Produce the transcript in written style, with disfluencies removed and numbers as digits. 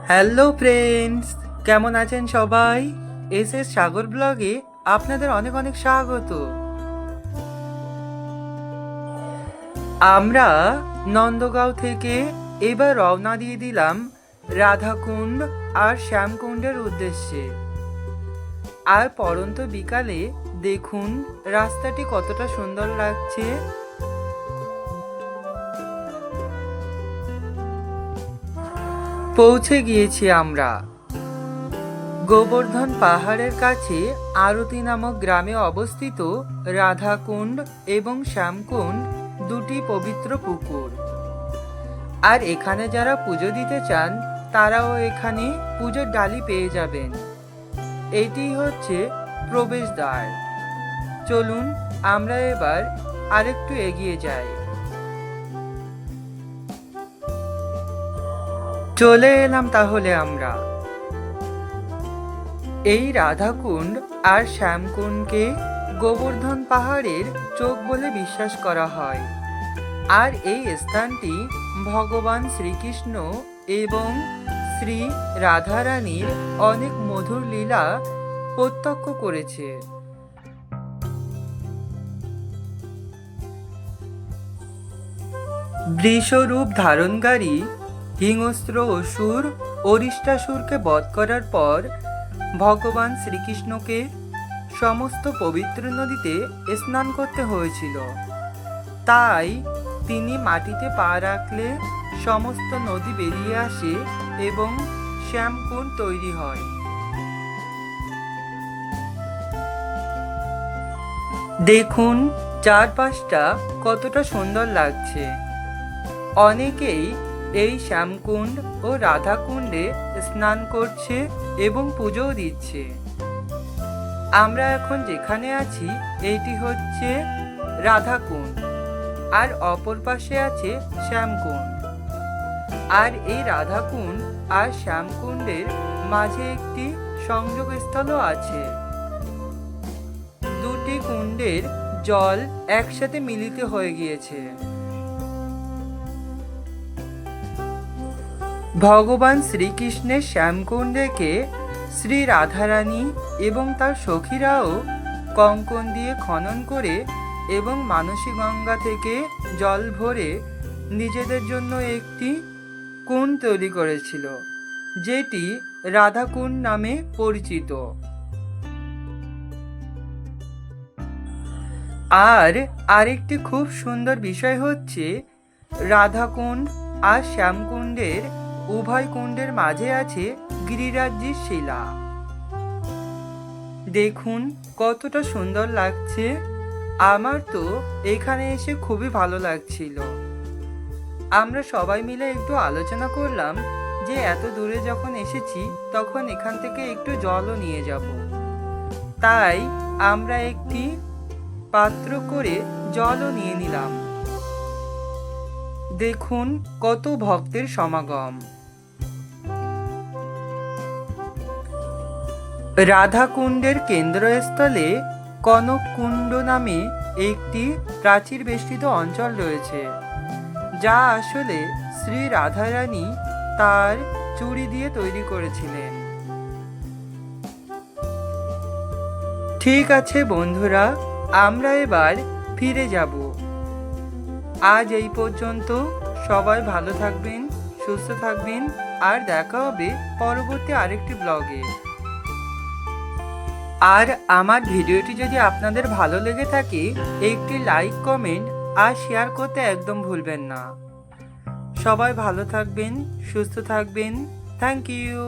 Hello friends, কেমন আছেন সবাই? এস সাগর ব্লগে আপনাদের অনেক অনেক স্বাগত। আমরা নন্দগাঁও থেকে এবার রওনা দিয়ে দিলাম রাধাকুণ্ড আর শ্যামকুণ্ডের উদ্দেশ্যে। আর পরন্ত বিকালে দেখুন রাস্তাটি কতটা সুন্দর লাগছে। পৌঁছে গিয়েছি আমরা গোবর্ধন পাহাড়ের কাছে আরতি নামক গ্রামে অবস্থিত রাধাকুণ্ড এবং শ্যামকুণ্ড দুটি পবিত্র পুকুর। আর এখানে যারা পুজো দিতে চান তারাও এখানে পুজোর ডালি পেয়ে যাবেন। এটি হচ্ছে প্রবেশদ্বার। চলুন আমরা এবার আরেকটু এগিয়ে যাই। চলে এলাম তাহলে আমরা। এই রাধাকুণ্ড আর শ্যামকুণ্ডকে গোবর্ধন পাহাড়ের চোখ বলে বিশ্বাস করা হয়। আর এই স্থানটি ভগবান শ্রীকৃষ্ণ এবং শ্রী রাধারানীর অনেক মধুর লীলা প্রত্যক্ষ করেছে। বৃষরূপ ধারণকারী হিংস্র অসুর অরিষ্টাসুরকে বধ করার পর ভগবান শ্রীকৃষ্ণকে সমস্ত পবিত্র নদীতে স্নান করতে হয়েছিল। তাই তিনি মাটিতে পা রাখলে সমস্ত নদী বেরিয়ে আসে এবং শ্যামকুণ্ড তৈরি হয়। দেখুন চারপাশটা কতটা সুন্দর লাগছে। অনেকেই এই শ্যামকুণ্ড ও রাধাকুণ্ডে স্নান করছে এবং পুজোও দিচ্ছে। আমরা এখন যেখানে আছি এইটি হচ্ছে রাধাকুণ্ড, আর অপর পাশে আছে শ্যামকুণ্ড। আর এই রাধাকুণ্ড আর শ্যামকুণ্ডের মাঝে একটি সংযোগস্থলও আছে। দুটি কুণ্ডের জল একসাথে মিলিত হয়ে গিয়েছে। ভগবান শ্রীকৃষ্ণের শ্যামকুণ্ডকে শ্রী রাধারানী এবং তার সখীরাও কঙ্কন দিয়ে খনন করে এবং মানসী গঙ্গা থেকে জল ভরে নিজেদের জন্য একটি কুণ্ড তৈরি করেছিল, যেটি রাধাকুণ্ড নামে পরিচিত। আর আরেকটি খুব সুন্দর বিষয় হচ্ছে রাধাকুণ্ড আর শ্যামকুণ্ডের উভয় কুণ্ডের মাঝে আছে গিরিরাজজির শিলা। দেখুন কতটা সুন্দর লাগছে। আমার তো এখানে এসে খুবই ভালো লাগছিল। আমরা সবাই মিলে একটু আলোচনা করলাম যে এত দূরে যখন এসেছি তখন এখান থেকে একটু জলও নিয়ে যাব। তাই আমরা একটি পাত্র করে জলও নিয়ে নিলাম। দেখুন কত ভক্তের সমাগম। রাধাকুণ্ডের কেন্দ্রস্থলে কনককুণ্ড নামে একটি প্রাচীর বেষ্টিত অঞ্চল রয়েছে, যা আসলে শ্রী রাধারানী তার চুড়ি দিয়ে তৈরি করেছিলেন। ঠিক আছে বন্ধুরা, আমরা এবার ফিরে যাব। আজ এই পর্যন্ত। সবাই ভালো থাকবেন, সুস্থ থাকবেন, আর দেখা হবে পরবর্তী আরেকটি ব্লগে। আর আমার ভিডিওটি যদি আপনাদের ভালো লেগে থাকে একটি লাইক, কমেন্ট আর শেয়ার করতে একদম ভুলবেন না। সবাই ভালো থাকবেন, সুস্থ থাকবেন। Thank you.